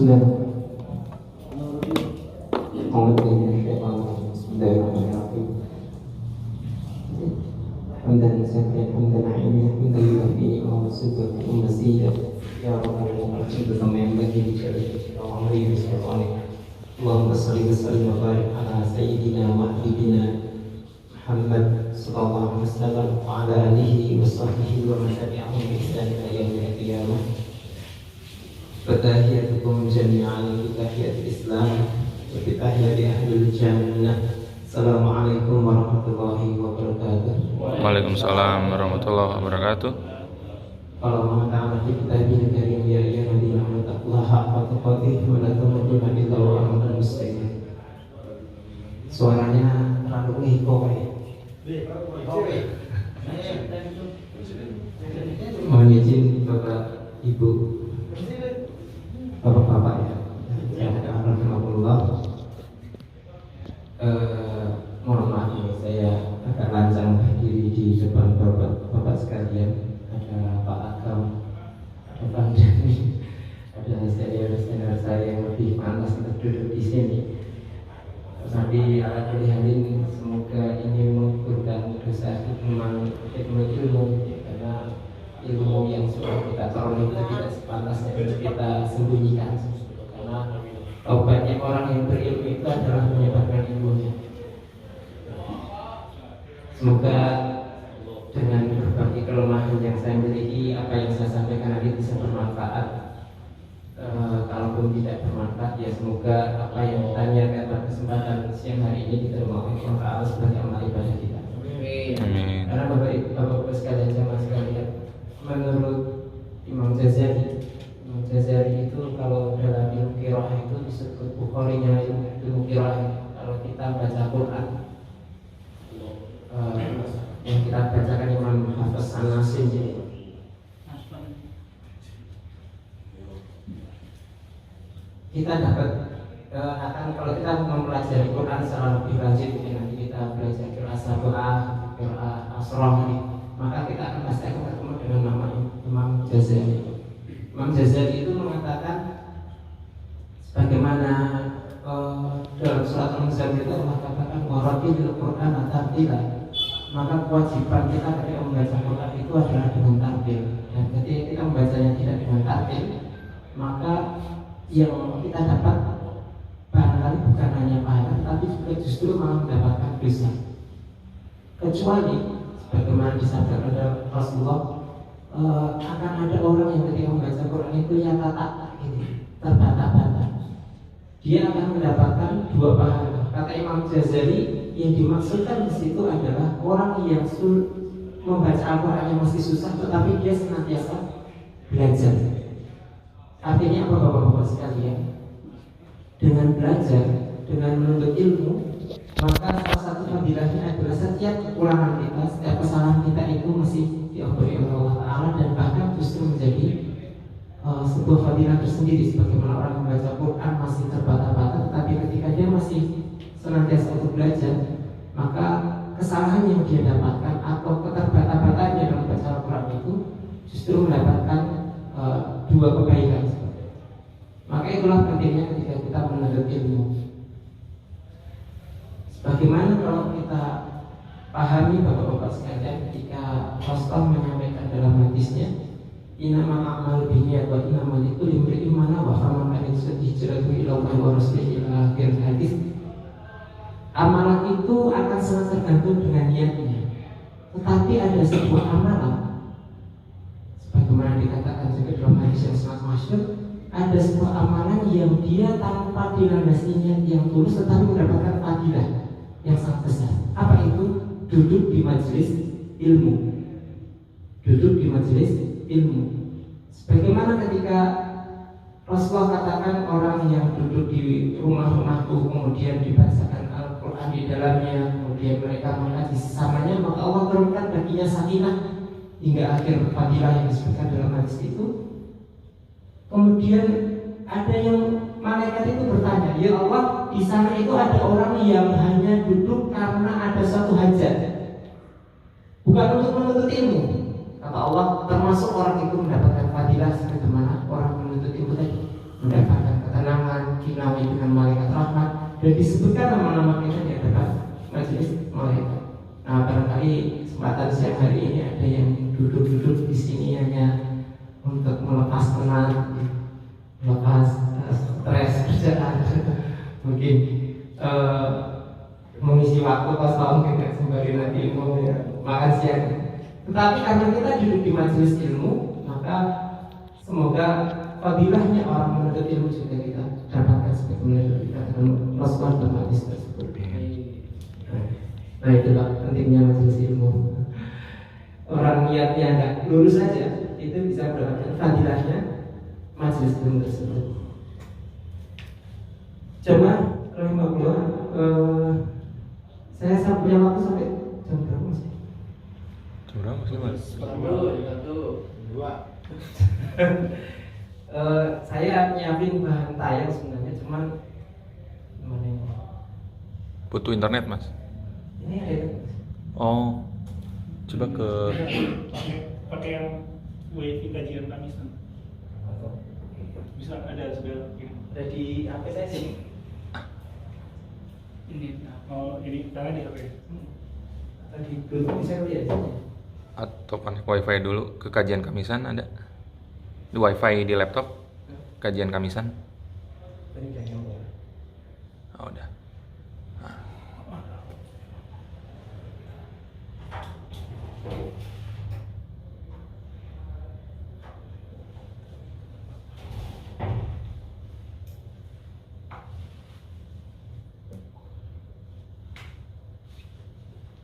Bismillahirrahmanirrahim. Hamdan syakiran hamdan na'imin hamdan yuhyi wa yusabbihu wa yumsiya ya rabbal alamin kama yanbaghi li jalalihi wa amrihi wa sultanihi. Allahumma shalli wa sallim wa barik ala sayyidina wa habibina Muhammad sallallahu alaihi wasallam wa ala alihi wa sahbihi wa man tabi'ahum bi ihsan ila yaumil qiyamah. Fatahiyatukum jami'an bi tahiyatil Islam wa bi tahiyati ahlil jannah. Assalamualaikum warahmatullahi wabarakatuh. Waalaikumsalam warahmatullahi wabarakatuh. Kalau Allah Ta'ala fi kitabil karim ya ayyuhalladzina amanu taqullaha haqqa tuqatih wa la tamutunna illa wa antum muslimun. Suaranya terlalu ngiko ya. Mohon izin Bapak Ibu, Bapak-bapak ya, rahimahullah. Mohon maaf ini saya agak lancang berdiri di depan bapak sekalian. Ada Pak Agam, ada Bang Dani, ada senior saya yang lebih panas untuk duduk di sini. Tapi ala pilihan ini semoga ini mengukurkan dosa hikmah ilmu, karena ilmu yang sudah kita peroleh itu tidak sepantasnya untuk kita sembunyikan, karena obatnya orang yang berilmu itu adalah menyebarkan ilmunya. Semoga dengan berbagai kelemahan yang saya miliki, apa yang saya sampaikan nanti bisa bermanfaat. Kalaupun tidak bermanfaat, ya semoga apa yang ditanya pada kesempatan siang hari ini diterima oleh Allah Ta'ala sebagai amal ibadah kita. Amin. Karena Bapak-Bapak sekalian, jamaah sekalian, menurut Imam Ghazali itu kalau dalam ilmu qiraah itu disebut Bukharinya ilmu qiraah. Kalau kita baca Quran, yang kita bacakan Imam Hafiz An-Nasim, kita dapat akan kalau kita mempelajari Quran secara lebih lanjut, nanti kita belajar qiraah Sab'ah, qiraah Asrah, maka kita akan pasti akan ketemu dengan nama Imam Ghazali. Imam Ghazali itu mengatakan sebagaimana dalam surat Al-Muzammil itu Allah katakan waratilil Quran tartila. Maka kewajiban kita ketika membaca Quran itu adalah dengan tartil. Dan ketika kita membacanya tidak dengan tartil, maka yang kita dapat barangkali bukan hanya pahala, tapi juga justru malah mendapatkan dosa. Kecuali sebagaimana disabdakan oleh Rasulullah, akan ada orang yang ketika membaca Quran itu ya terbata-bata. Dia akan mendapatkan dua pahala. Kata Imam Ghazali, yang dimaksudkan di situ adalah orang yang membaca Al-Quran yang masih susah, tetapi dia senantiasa belajar. Artinya apa Bapak-bapak sekalian? Dengan belajar, dengan menuntut ilmu, maka salah satu fadilahnya adalah setiap kekurangan kita, setiap kesalahan kita itu masih diampuni oleh Allah Ta'ala, dan bahkan justru menjadi sebuah fadilah tersendiri. Sebagaimana orang membaca Quran masih terbata-bata, tetapi ketika dia masih senantiasa untuk belajar, maka kesalahan yang dia dapatkan atau keterbata-batanya dalam membaca Al-Quran itu justru mendapatkan dua kebaikan. Maka itulah pentingnya ketika kita menuntut ilmu. Sebagaimana kalau kita pahami Bapak-bapak sekalian, ketika Rasulullah menyampaikan dalam hadisnya, innamal a'malu binniyat wa innamal likulli imri'in ma nawa, faman kanat hijratuhu ila Allah wa rasulihi ila akhir hadis. Amalan itu akan sangat tergantung dengan niatnya. Tetapi ada sebuah amalan, sebagaimana dikatakan juga dalam hadis yang sangat masyhur, ada sebuah amalan yang dia tanpa dilandasi niat yang tulus tetapi mendapatkan fadilah yang sangat besar. Apa itu? Duduk di majelis ilmu. Duduk di majelis ilmu. Sebagaimana ketika Rasulullah katakan orang yang duduk di rumah-rumahku kemudian dibacakan Al-Quran di dalamnya, kemudian mereka mengkaji sesamanya, maka Allah turunkan baginya sakinah hingga akhir fadilah yang disebutkan dalam hadis itu. Kemudian ada yang malaikat itu bertanya, ya Allah, di sana itu ada orang yang hanya duduk karena ada suatu hajat, bukan untuk menuntut ilmu. Kata Allah, termasuk orang itu mendapatkan fadilah sebagaimana orang menuntut ilmu tadi mendapatkan. Kata dinamai dengan malaikat rahmat dan disebutkan nama-nama kita di hadapan majelis malaikat. Nah, barangkali kesempatan siang hari ini ada yang duduk-duduk di sini hanya untuk melepas penat, melepas stres kerjaan, mungkin mengisi waktu kosong dengan sembari nanti mau makan siang. Tetapi karena kita duduk di majelis ilmu, maka semoga fadilahnya orang menuntut ilmu juga kita dapatkan sebagaimana dikatakan Rasulullah dalam hadis tersebut. Nah, itulah pentingnya majelis ilmu. Orang niatnya nggak lurus saja, itu bisa mendapatkan fadilahnya majelis ilmu tersebut. Coba rahimahullah, saya punya waktu sampai jam berapa sih? Jam berapa sih mas? Saya nyiapin bahan tayang sebenarnya, cuman gimana ini? Butuh internet mas? Ini ada. Oh, coba ke pakai yang wifi kajian Kamisan. Bisa ada sudah ini. Ada di HP saya sih. Ini ini tangan di HP. Tadi belum bisa lihat. atau connect wifi dulu ke kajian Kamisan ada? Di wifi di laptop kajian Kamisan? Ini udah nyambung. Oh, udah. Nah.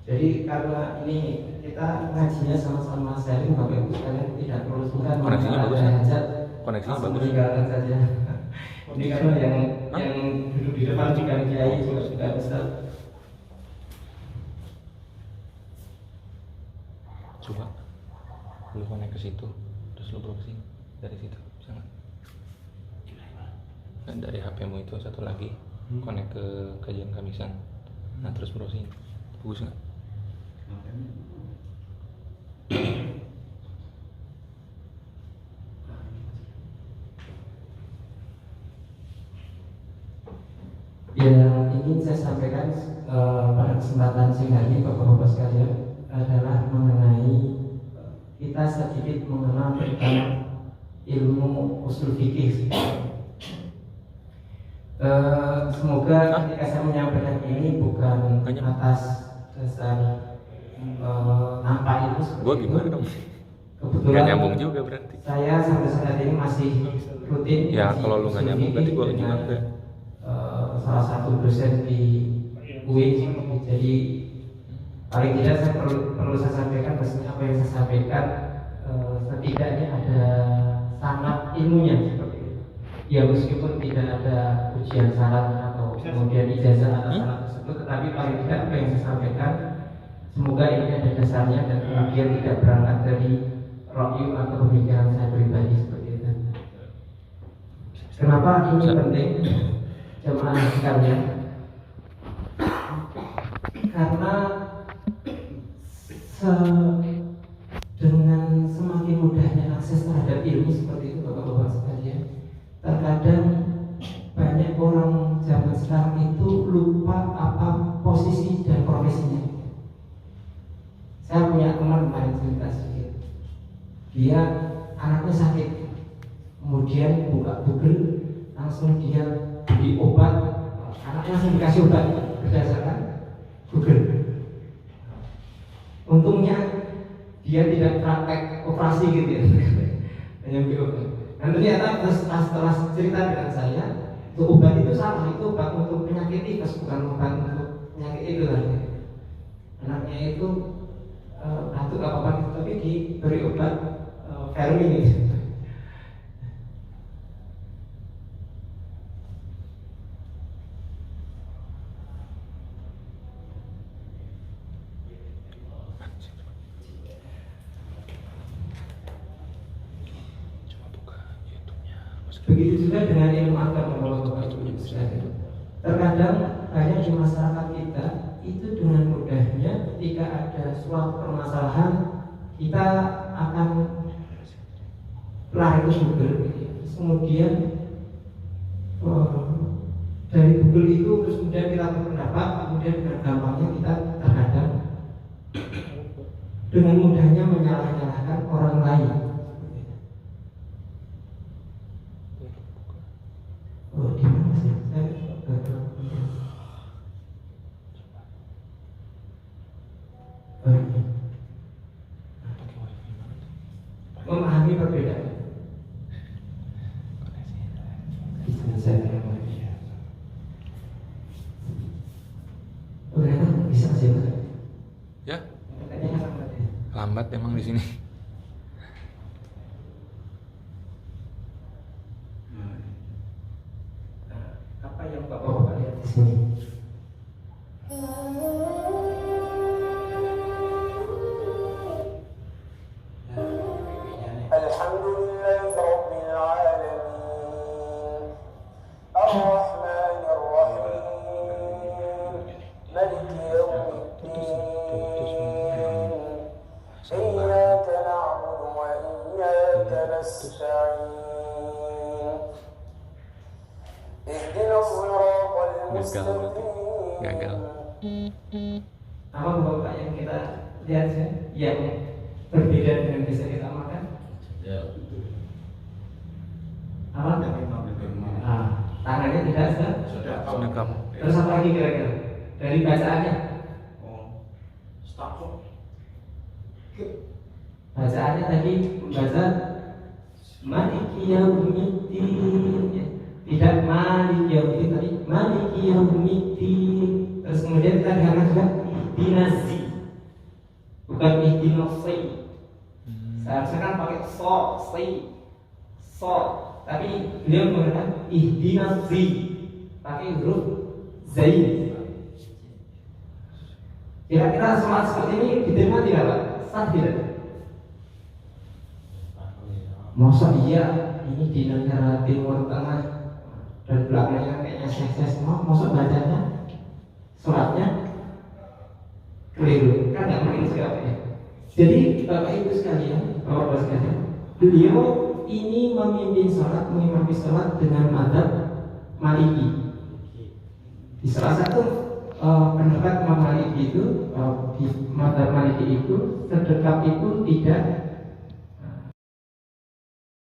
Jadi karena ini kita ngajinya sama-sama sharing, Bapak Ibu sekalian tidak perlu sungkan Koneksinya bagus, ada ya? hajat, Koneksinya langsung bagus. meninggalkan saja. Ini karena yang duduk di depan juga kiai juga sudah besar. Coba lu connect ke situ terus lu browsing dari situ bisa nggak? Dan dari HP-mu itu satu lagi connect ke kajian Kamisan, nah terus browsing bagus nggak? Yang ingin saya sampaikan pada kesempatan siang ini Bapak-Bapak sekalian adalah mengenai kita sedikit mengenal tentang ilmu usul fikih. Semoga ketika saya menyampaikan ini bukan atas dasar tanpa ilmu seperti Gua itu. gimana dong? Kebetulan Nggak nyambung juga berarti. saya sampai saat ini masih rutin. Ya, ngaji kalau lu nggak usul nyambung berarti fikih gua juga dengan, enggak. salah satu dosen di UI. Jadi paling tidak saya perlu saya sampaikan bahwasanya apa yang saya sampaikan setidaknya ada sangat ilmunya seperti itu. Ya meskipun tidak ada ujian syarat atau kemudian ijazah atas syarat tersebut, tetapi paling tidak apa yang saya sampaikan semoga ini ada dasarnya dan kemudian tidak berangkat dari ra'yu atau pemikiran saya pribadi seperti itu. Kenapa ini penting jemaah sekalian? Karena dengan semakin mudahnya akses terhadap ilmu seperti itu Bapak-Bapak sekalian, terkadang banyak orang zaman sekarang itu lupa apa posisi dan profesinya. Saya punya teman kemarin cerita sedikit, dia anaknya sakit, kemudian buka Google, langsung dia beli obat, anaknya langsung dikasih obat berdasarkan Google. Untungnya dia tidak praktek operasi gitu ya, hanya beli obat. Dan ternyata setelah cerita dengan saya, itu obat itu salah, itu obat untuk penyakit tipes, bukan obat untuk penyakit itu lagi. Anaknya itu batuk apa-apa, tapi diberi obat Fermin gitu. Begitu juga dengan ilmu agama Bapak Ibu sekalian. Terkadang banyak di masyarakat kita itu dengan mudahnya ketika ada suatu permasalahan kita akan lari ke Google, kemudian kemudian kita berpendapat, kemudian dengan gampangnya kita terhadap dengan mudahnya menyalah-nyalahkan orang lain. Oh, gimana sih? Memahami perbedaan. Ternyata bisa sih, Mas. Ya, Katanya lambat ya. lambat emang di sini. Apa yang Bapak lihat di sini? الحمد لله رب العالمين الرحمن الرحيم ملك يوم الدين إياك نعبد وإياك نستعين اهدنا الصراط المستقيم Gagal. Apa Bapak yang kita lihat ya, yang berbeda dengan bisa kita makan? Apa? Tangannya tidak Sedekap. Terus apa lagi kira-kira? Dari bacaannya? Bacaannya tadi membaca Maliki Yaumiddin, ya. Tidak Maliki Yaumiddin, tapi Maliki Yaumiddin. Terus kemudian kita dengarkan juga Ihdinasi, bukan Ihdinasi. Seharusnya kan pakai so, tapi beliau menggunakan Ihdinasi, pakai huruf zain. Kira-kira sholat seperti ini diterima tidak, Pak? Sah tidak? Masa iya ini di negara Timur Tengah dan belakangnya kayaknya sukses semua, masa bacanya sholatnya keliru, kan nggak mungkin juga ya. Jadi Bapak Ibu sekalian, Bapak-Bapak sekalian, beliau ini memimpin sholat, mengimami sholat dengan mazhab Maliki. Di salah satu pendapat Imam Maliki itu, di mazhab Maliki itu sedekap itu tidak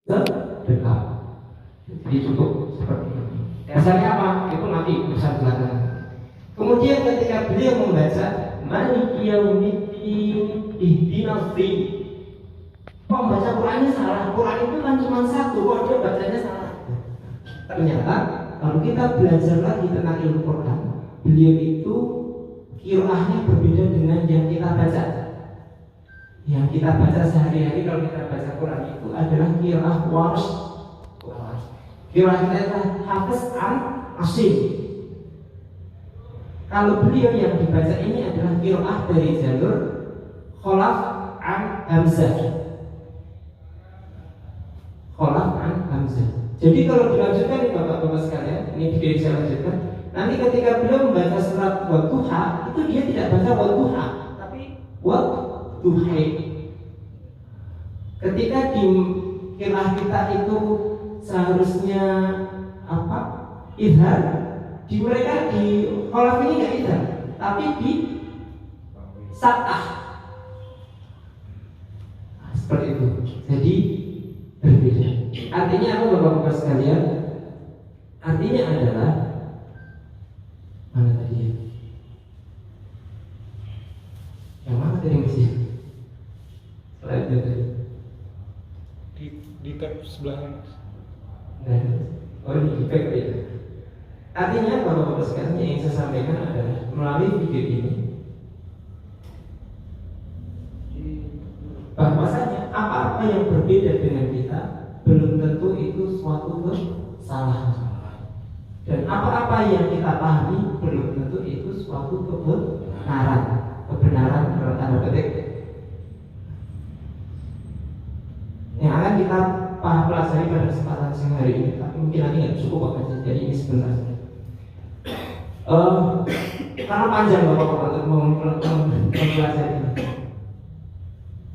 sedekap, jadi cukup seperti ini. Dasarnya apa? Itu nanti urusan belakangan. Kemudian ketika beliau membaca Maliki Yaumiddin Ihdinas Shiratal, pembaca Qurannya salah. Quran itu kan cuma satu, kok dia bacanya salah. Ternyata kalau kita belajar lagi tentang ilmu Quran, beliau itu qiraahnya berbeda dengan yang kita baca. Yang kita baca sehari-hari kalau kita baca Quran itu adalah qiraah Warsh. Qiraah kita adalah Hafiz an Asim. Kalau beliau yang dibaca ini adalah qiraah dari jalur Khalaf an Hamzah. Khalaf an Hamzah. Jadi kalau dilanjutkan nih Bapak-Bapak sekalian, ini video saya lanjutkan. Nanti ketika beliau membaca surat Wadduha, itu dia tidak baca Wadduha, tapi Wadduha. Ketika di qiraah kita itu seharusnya apa? Idhar. Di mereka di Khalaf ini nggak idhar, tapi di Satah. Nah, seperti itu. Jadi berbeda. Artinya apa Bapak-Bapak sekalian? Artinya adalah mana tadi ya? Yang mana tadi mesti? Slide tadi. Di tab sebelahnya. Nah, oh ini di back ya. Artinya Bapak-Bapak sekalian yang ingin saya sampaikan adalah melalui video ini bahwasanya apa-apa yang berbeda dengan kita belum tentu itu suatu kesalahan, dan apa-apa yang kita pahami belum tentu itu suatu kebenaran dalam tanda petik. Yang akan kita pelajari pada kesempatan siang hari ini, tapi mungkin nanti nggak cukup aja, jadi ini sebentar. Karena panjang Bapak-Bapak untuk mempelajari ini.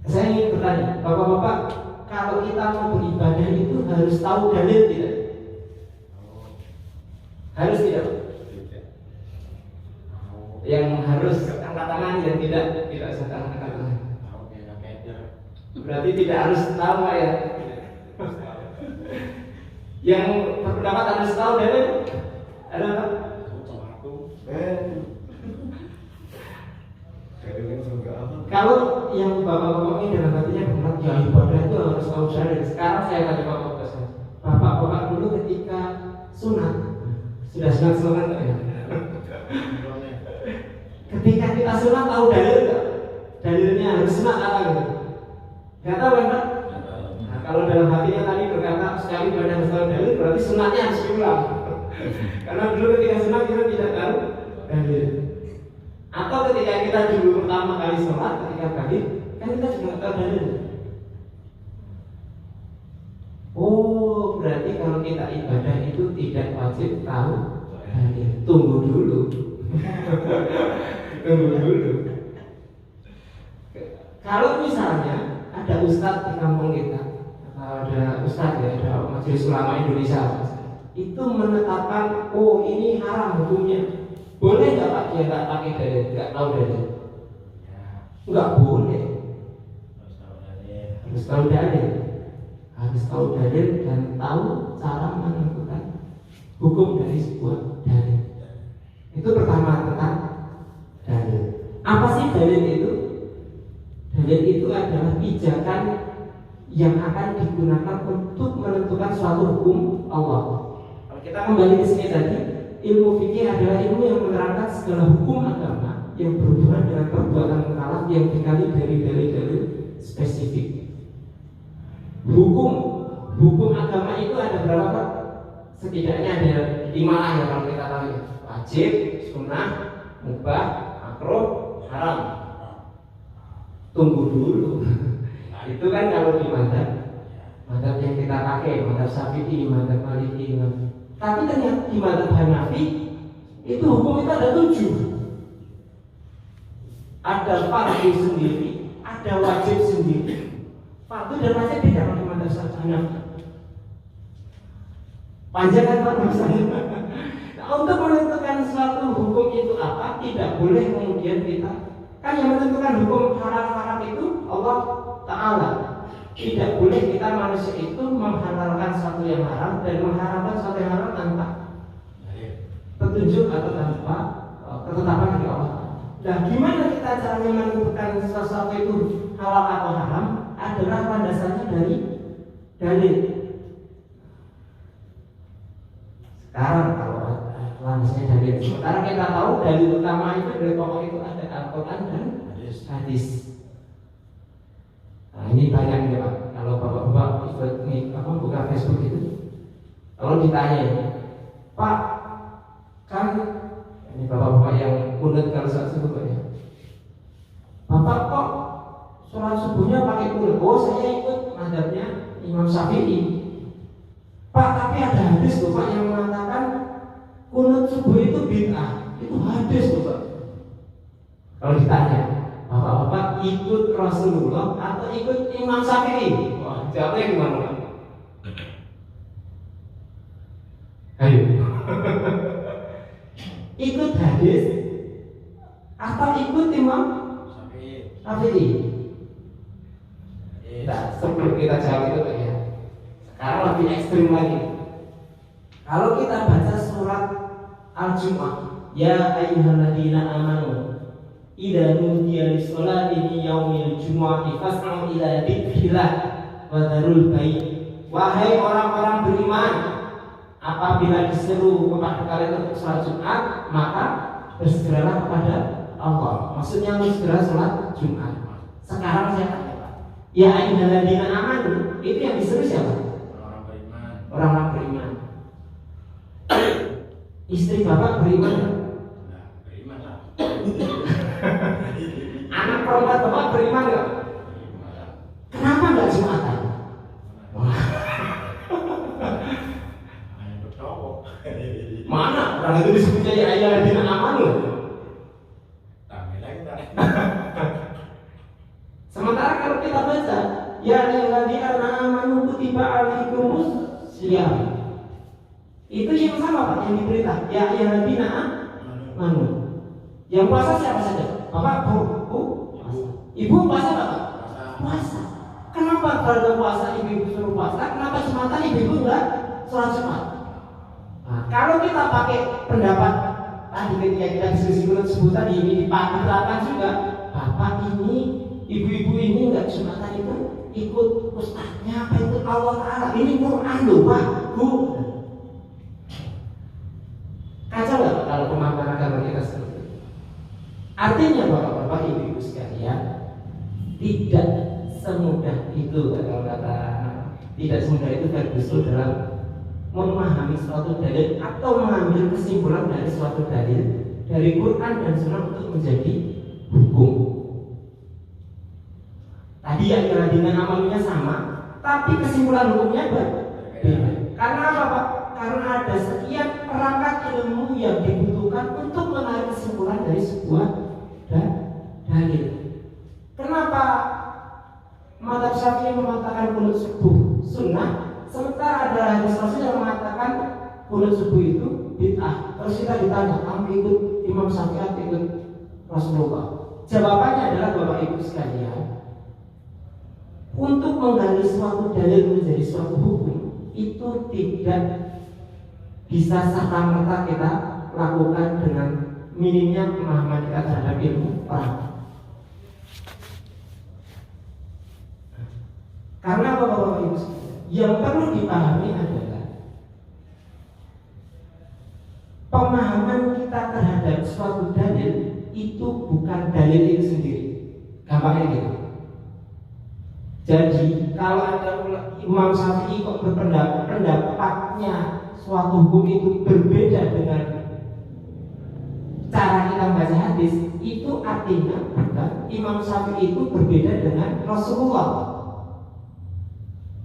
Saya ingin bertanya, Bapak-Bapak, kalau kita mau beribadah itu harus tahu dalil tidak? Harus tidak? yang harus angkat tangan, yang tidak usah angkat tangan. Berarti tidak harus tahu Pak ya. Yang berpendapat harus tahu dari ada apa? Kalau yang bapak-bapak ini dalam hatinya benar ya ibadah itu harus tahu dalil. Sekarang saya tanya bapak-bapak saya, bapak-bapak dulu ketika sunat sudah sunat ya? Ketika kita sunat tahu dalil nggak? Dalilnya harus sunat apa gitu? Nggak tahu kan Pak? Nah, kalau dalam hatinya tadi berkata sekali ibadah harus tahu dalil, berarti sunatnya harus diulang. Karena dulu ketika sunat kita tidak tahu dalil. Atau ketika kita dulu pertama kali sholat, ketika balik, kan kita juga nggak tahu dalil. Oh, berarti kalau kita ibadah itu tidak wajib tahu dalil. Tunggu dulu. Tunggu dulu. Kalau misalnya ada ustadz di kampung kita, atau ada ustadz ya, ada Majelis Ulama Indonesia, itu menetapkan, oh ini haram hukumnya. Boleh nggak Pak dia nggak pakai dalil, nggak tahu dalil? Nggak boleh. Harus tahu dalil. Harus tahu dalil dan tahu cara menentukan hukum dari sebuah dalil. Itu pertama tentang dalil. Apa sih dalil itu? Dalil itu adalah pijakan yang akan digunakan untuk menentukan suatu hukum Allah. Kalau kita kembali ke sini tadi, ilmu fikih adalah ilmu yang menerangkan segala hukum agama yang berhubungan dengan perbuatan mukallaf yang dikali dari dalil-dalil spesifik. Hukum agama itu ada berapa Pak? Setidaknya ada 5 ya kalau kita tahu ya. Wajib, sunnah, mubah, makruh, haram. Tunggu dulu. Itu kan kalau di madzhab yang kita pakai, madzhab Syafi'i, madzhab Maliki, tapi ternyata di madzhab Hanafi itu hukum itu ada 7. Ada fardu sendiri, ada wajib sendiri. Fardu dan wajib beda di madzhab Hanafi. Panjang kan Pak misalnya. Nah, untuk menentukan suatu hukum itu apa, tidak boleh kemudian kita kan yang menentukan hukum haram-haram itu Allah Ta'ala. Tidak boleh kita manusia itu menghalalkan sesuatu yang haram dan mengharamkan sesuatu yang haram tanpa petunjuk atau tanpa ketetapan dari Allah. Nah, gimana kita caranya menentukan sesuatu itu halal atau haram? Adalah pada dasarnya dari dalil. Sekarang kalau misalnya dalil, sementara kita tahu dalil utama itu dari pokok itu ada Al-Quran dan hadis. Nah, ini banyak ya Pak. Kalau bapak-bapak buka Facebook itu, kalau ditanya, Pak, kan ini bapak-bapak yang kunut kalau saat subuh ya, Bapak kok sholat subuhnya pakai kunut? Oh, saya ikut mazhabnya Imam Syafi'i. Pak, tapi ada hadis tuh Pak yang mengatakan kunut subuh itu bid'ah. Itu hadis tuh Pak. Kalau ditanya, Bapak-bapak ikut Rasulullah atau ikut Imam Syafi'i? Wah, jawabnya gimana Pak? Ayo. Ikut hadis atau ikut Imam Syafi'i? Nah, sebelum kita jawab itu Pak ya, sekarang lebih ekstrim lagi. Kalau kita baca surat Al-Jumu'ah, ya ayyuhalladzina amanu idza nudiya lis-sholati min yaumil jumu'ati fas'au ila dzikrillah wa dzarul bai'. Wahai orang-orang beriman, apabila diseru kepada kalian untuk salat Jumat, maka bersegeralah kepada Allah. Maksudnya segera salat Jumat. Sekarang saya tanya Pak, ya ayyuhalladzina amanu, itu yang diseru siapa? Orang-orang beriman. Istri Bapak beriman? Beriman lah. Anak perempuan Bapak beriman nggak? Kenapa nggak Jumatan? Mana? Orang itu disebutnya ya ayyuhalladzina amanu. Sementara kalau kita baca ya ayyuhalladzina amanu kutiba alaikumus syiyam, itu yang sama Pak yang diperintah ya ayyuhalladzina amanu. Yang puasa siapa saja? Bapak, Bu, puasa. Ibu puasa Bapak? Puasa. Kenapa kalau puasa ibu-ibu suruh puasa? Kenapa Jumatan ibu-ibu enggak sholat Jumat? Nah, kalau kita pakai pendapat tadi ketika kita diskusi menurut sebutan ini diterapkan juga, Bapak ini, ibu-ibu ini enggak Jumatan itu ikut ustaznya apa ikut Allah Ta'ala. Ini Quran loh Pak, Bu. Kacau nggak kalau pemahaman agama kita seperti itu? Artinya bapak-bapak, ibu-ibu sekalian, tidak semudah itu kalau kata tidak semudah itu bergusul dalam memahami suatu dalil atau mengambil kesimpulan dari suatu dalil dari Quran dan Sunnah untuk menjadi hukum. Tadi yang dengan amalnya sama, tapi kesimpulan hukumnya berbeda. Karena apa Pak? Karena ada sekian perangkat ilmu yang dibutuhkan untuk menarik kesimpulan dari sebuah dalil. Kenapa mazhab Syafi'i mengatakan qunut subuh sunnah, sementara ada hadis Rasul yang mengatakan qunut subuh itu bid'ah? Terus kita ditanya, kamu ikut Imam Syafi'i atau ikut Rasulullah? Jawabannya adalah Bapak Ibu sekalian, untuk menggali suatu dalil menjadi suatu hukum itu tidak bisa serta-merta kita lakukan dengan minimnya pemahaman kita terhadap ilmu orang. Karena Bapak Ibu yang perlu dipahami adalah pemahaman kita terhadap suatu dalil itu bukan dalil itu sendiri. Gampangnya gitu. Jadi kalau ada Imam Syafi'i kok berpendapat pendapatnya suatu hukum itu berbeda dengan cara kita membaca hadis, itu artinya bukan Imam Syafi'i itu berbeda dengan Rasulullah.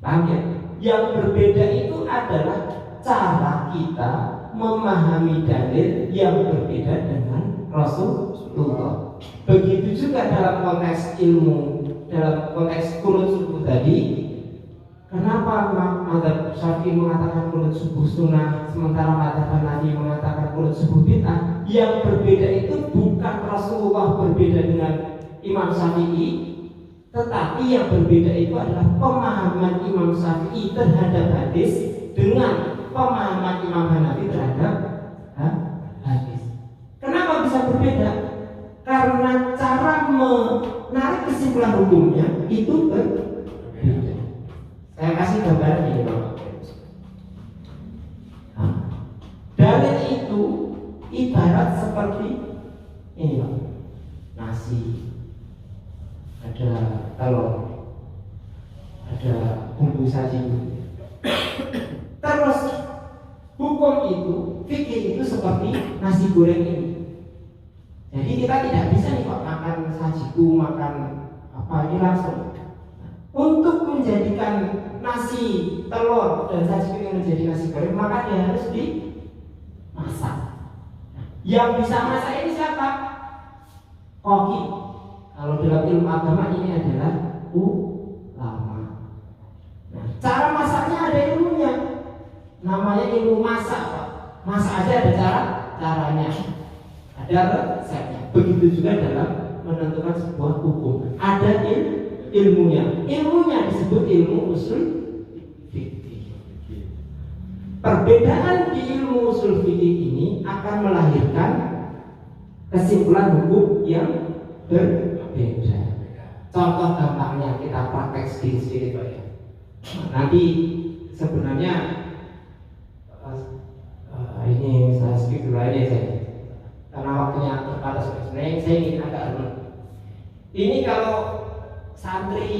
Paham ya? Yang berbeda itu adalah cara kita memahami dalil yang berbeda dengan Rasulullah. Begitu juga dalam konteks ilmu, dalam konteks qunut subuh tadi. Kenapa mazhab Syafi'i mengatakan qunut subuh sunnah, sementara mazhab Hanafi mengatakan qunut subuh bid'ah? Yang berbeda itu bukan Rasulullah berbeda dengan Imam Syafi'i, tetapi yang berbeda itu adalah pemahaman Imam Syafi'i terhadap hadis dengan pemahaman Imam Hanafi terhadap hadis. Kenapa bisa berbeda? Karena cara menarik kesimpulan hukumnya itu berbeda. Saya kasih gambaran ini Bapak. Dalil itu ibarat seperti ini Pak. Nasi, ada telur, ada bumbu saji. Terus hukum itu, fikih itu seperti nasi goreng ini. Jadi kita tidak bisa nih Pak makan sajiku, makan apa ini langsung. Untuk menjadikan nasi, telur dan sajiku yang menjadi nasi goreng, maka dia harus dimasak. Yang bisa masak ini siapa? Koki. Kalau dalam ilmu agama ini adalah ulama. Nah, cara masaknya ada ilmunya. Namanya ilmu masak, Pak. Masak aja ada caranya. Ada resepnya. Begitu juga dalam menentukan sebuah hukum. Ada ilmunya. Ilmunya disebut ilmu usul fikih. Perbedaan di ilmu usul fikih ini akan melahirkan kesimpulan hukum yang berbeda. Contoh gampangnya kita praktek sedikit-sedikit Pak ya. Nanti sebenarnya ini saya skip dulu aja saya. Karena waktunya terbatas sebenarnya saya ingin agak runut. Ini kalau santri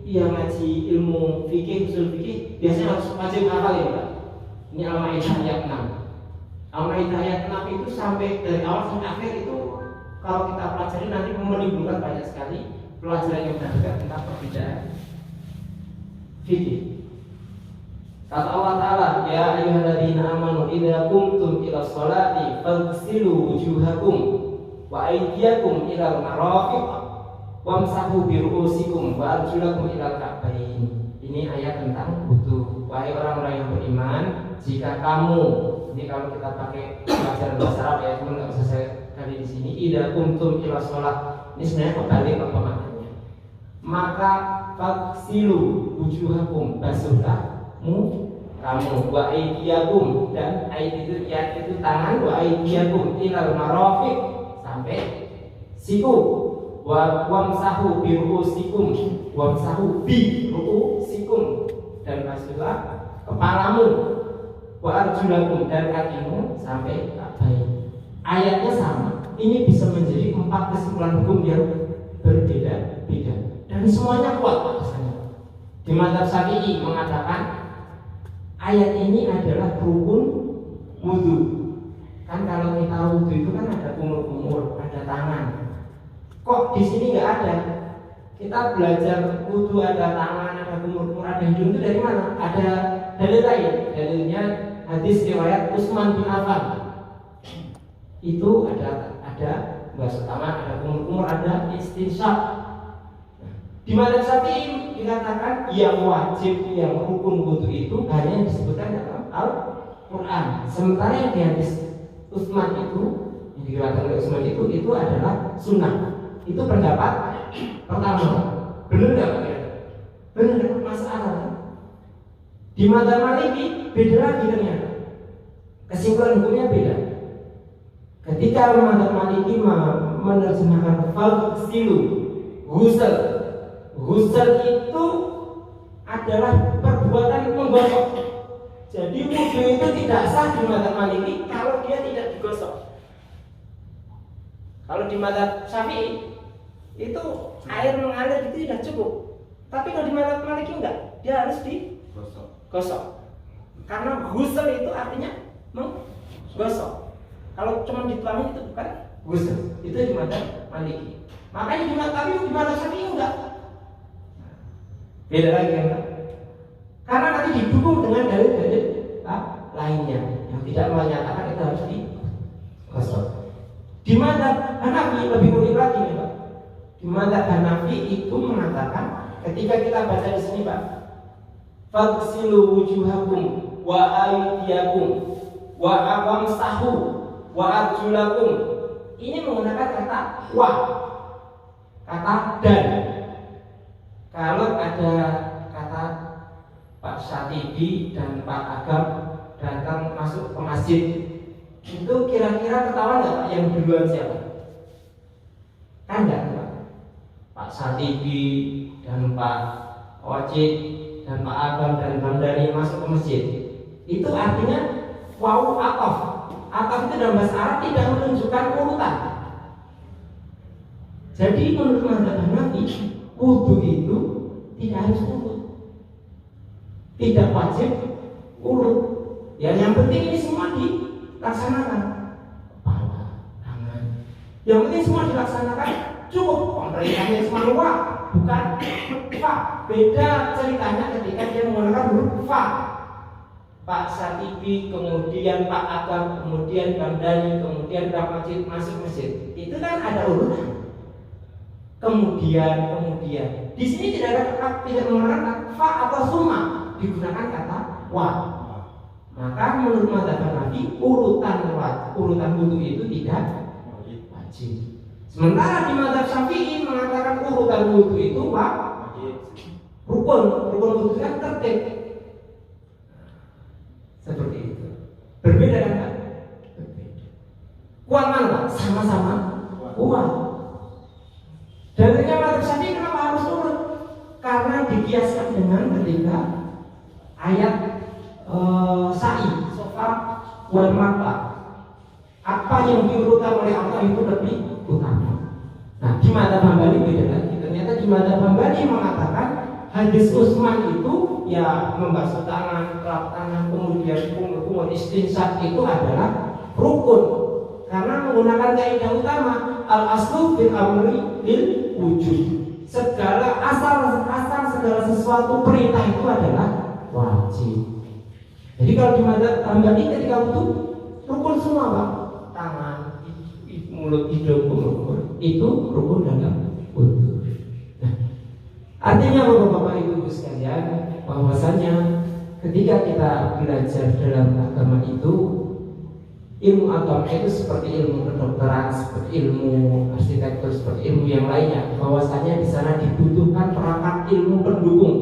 yang ngaji ilmu fikih, usul fikih biasanya harus wajib hafal ya Pak. Ini Al-Maidah ayat 6. Al-Maidah ayat 6 itu sampai dari awal sampai akhir itu kalau kita pelajari nanti menimbulkan banyak sekali pelajaran yang berbeda tentang perbedaan fikih. Kata Allah Ta'ala, ya ayyuhalladzina amanu idza qumtum ila sholati faghsilu wujuhakum wa aydiyakum ila al-marafiq wamsahu bi ru'usikum wa arjulakum ila al-ka'bayn. Ini ayat tentang wudu. Wahai orang-orang yang beriman, jika kamu, ini kalau kita pakai pelajaran bahasa Arab ya, cuma nggak usah saya barangkali di sini idza qumtum ila shalah, ini sebenarnya kembali ke pemaknanya. Maka faksilu wujuhakum, basuhlah kamu, wa aydiyakum, dan aid itu tangan, wa aydiyakum ilal marafiq, sampai siku, wa wamsahu bi ru'usikum, wamsahu bi ru'usikum, dan basuhlah kepalamu, wa arjulakum, dan kakimu sampai ka'bain. Ayatnya sama. Ini bisa menjadi 4 kesimpulan hukum yang berbeda-beda dan semuanya kuat alasannya. Di mazhab Syafi'i mengatakan ayat ini adalah rukun wudu. Kan kalau kita wudu itu kan ada kumur-kumur, ada tangan. Kok di sini nggak ada? Kita belajar wudu ada tangan, ada kumur-kumur, ada hidung, itu dari mana? Ada dalil lain. Dalilnya hadis riwayat Utsman bin Affan. Itu ada bahasa tangan, ada kumur-kumur, ada istinsyaq. Di mazhab Syafi'i dikatakan yang wajib, yang rukun wudu itu hanya yang disebutkan dalam Al-Quran. Sementara yang di hadis Utsman itu, yang diriwayatkan oleh Utsman itu adalah sunnah. Itu pendapat pertama. Benar nggak Pak? Benar, masalah. Di mazhab Maliki beda lagi ternyata. Kesimpulan hukumnya beda. Ketika mazhab Maliki menerjemahkan faghsilu, ghusl. Ghusl itu adalah perbuatan menggosok. Jadi wudu itu tidak sah di mazhab Maliki kalau dia tidak digosok. Kalau di mazhab Syafi'i itu air mengalir itu tidak cukup. Tapi kalau di mazhab Maliki enggak, dia harus digosok. Karena ghusl itu artinya menggosok. Kalau cuma dituangin itu bukan ghusl. Itu di mazhab Maliki. Makanya di mazhab Syafi'i enggak. Beda lagi kan? Karena nanti didukung dengan dalil-dalil lainnya yang tidak menyatakan itu harus digosok. Di mazhab Hanafi lebih unik lagi nih Pak. Di mazhab Hanafi itu mengatakan ketika kita baca di sini Pak, faghsilu wujuhakum wa aydiyakum wa awamsahu wa arjulakum. Ini menggunakan kata wa, kata dan. Kalau ada kata Pak Syatibi dan Pak Agam datang masuk ke masjid, itu kira-kira ketahuan nggak Pak yang duluan siapa? Kan enggak Pak? Pak Syatibi dan Pak Ojek dan Pak Agam dan Bang Dani masuk ke masjid. Itu artinya wawu atof. Atof itu dalam bahasa Arab tidak menunjukkan urutan. Jadi menurut mazhab Hanafi, wudu itu tidak harus urut, tidak wajib urut. Ya, yang penting ini semua dilaksanakan. Kepala, tangan. Yang penting semua dilaksanakan cukup. Pemerintahnya cuma luar, bukan fa. Beda ceritanya ketika dia menggunakan huruf fa. Pak Satibi, kemudian Pak Agam, kemudian Bang Dani, kemudian Pak Majid masuk masjid. Itu kan ada urutan. Kemudian di sini tidak menggunakan fa atau summa, digunakan kata wa. Maka menurut mazhab Hanafi urutan wudu itu tidak wajib. Sementara di mazhab Syafi'i mengatakan urutan wudu itu wajib. Rukun wudu kan tertib. Seperti itu. Berbeda kan Pak? Berbeda. Kuat mana Pak? Sama-sama kuat. Dalilnya mazhab Syafi'i kenapa harus urut? Karena dikiaskan dengan ketika ayat sa'i, sofa wal marwa. Apa yang diurutkan oleh Allah itu lebih utama. Nah, di mazhab Hambali beda lagi. Ternyata di mazhab Hambali mengatakan hadis Utsman itu ya membasuh tangan, kelap tangan, kemudian kumur istinsyaq itu adalah rukun. Karena menggunakan kaidah utama al-aslu fil amri lil wujud. Segala asal segala sesuatu perintah itu adalah wajib. Jadi kalau di mazhab Hambali ketika wudu rukun semua Pak. Tangan, mulut, hidung, kumur itu rukun dalam wudu. Nah, artinya Bapak-bapak Ibu sekalian, bahwasanya ketika kita belajar dalam agama itu ilmu agama itu seperti ilmu kedokteran, seperti ilmu arsitektur, seperti ilmu yang lainnya, bahwasanya di sana dibutuhkan perangkat ilmu pendukung.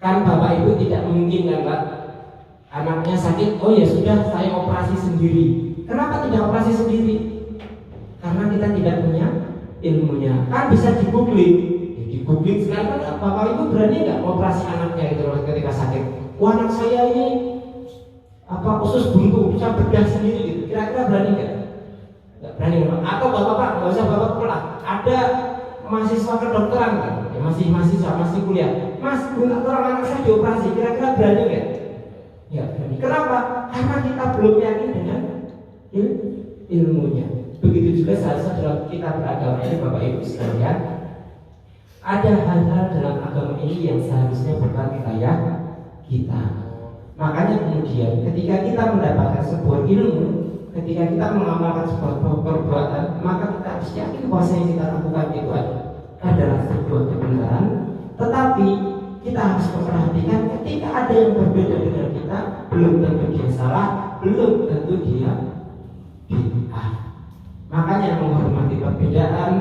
Kan bapak ibu tidak memungkinkan Pak, anaknya sakit, oh ya sudah saya operasi sendiri. Kenapa tidak operasi sendiri? Karena kita tidak punya ilmunya. Kan bisa di-googling. Ya, di-googling sekarang kan bapak ibu berani nggak operasi anaknya itu ketika sakit? Wah, anak saya ini usus buntu, bisa bedah sendiri gitu. Kira-kira berani nggak? Nggak berani Pak. Atau bapak nggak usah bapak pulang. Ada mahasiswa kedokteran kan? Ya, masih mahasiswa, masih kuliah. Mas, tolong anak saya dioperasi. Kira-kira berani nggak? Ya berani. Kenapa? Karena kita belum yakin dengan ilmunya. Begitu juga seharusnya dalam kita beragama ini Bapak Ibu sekalian, ada hal-hal dalam agama ini yang seharusnya bukan wilayah kita. Makanya kemudian ketika kita mendapatkan sebuah ilmu, ketika kita mengamalkan sebuah perbuatan, maka kita harus yakin bahwa yang kita lakukan itu adalah sebuah kebenaran. Tetapi kita harus memperhatikan ketika ada yang berbeda dengan kita, belum tentu dia salah, belum tentu dia bid'ah. Makanya menghormati perbedaan,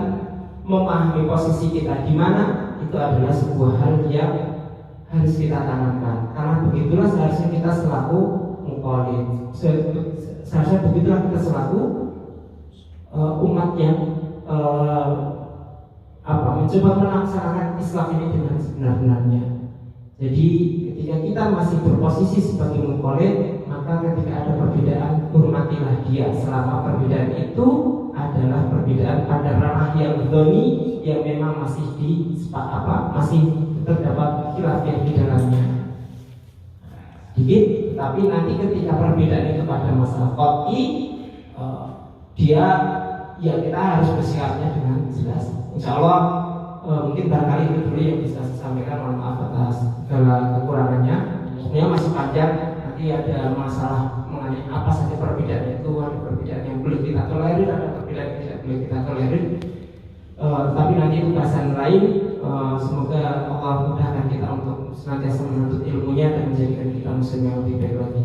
memahami posisi kita di mana, itu adalah sebuah hal yang harus kita tanamkan. Karena begitulah seharusnya kita selaku mukallid, seharusnya begitulah kita selaku umat yang mencoba melaksanakan Islam ini dengan sebenar-benarnya. Jadi ketika kita masih berposisi sebagai mukallid, maka ketika ada perbedaan, hormatilah dia selama perbedaan itu adalah perbedaan pada ranah yang dzoni, yang memang masih masih terdapat khilafiyah di dalamnya. Sedikit, tapi nanti ketika perbedaan itu pada masalah qat'i, kita harus bersikapnya dengan jelas. Insya Allah mungkin barangkali itu dulu yang bisa saya sampaikan. Mohon maaf atas segala kekurangannya. Sebenarnya masih panjang. Nanti ada masalah mengenai apa saja perbedaan itu. Ada perbedaan yang boleh kita tolerir, ada perbedaan yang tidak boleh kita tolerir. Tapi nanti itu bahasan lain. Semoga Allah mudahkan kita untuk senantiasa menuntut ilmunya dan menjadikan kita muslim yang lebih baik lagi.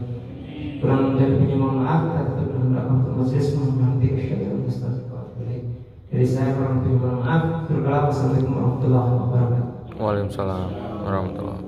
Kurang dari mohon maaf. Kita tutup dengan doa majelis. Mohon dari saya kurang lebih mohon maaf. Wassalamualaikum warahmatullahi wabarakatuh. Waalaikumsalam warahmatullahi wabarakatuh.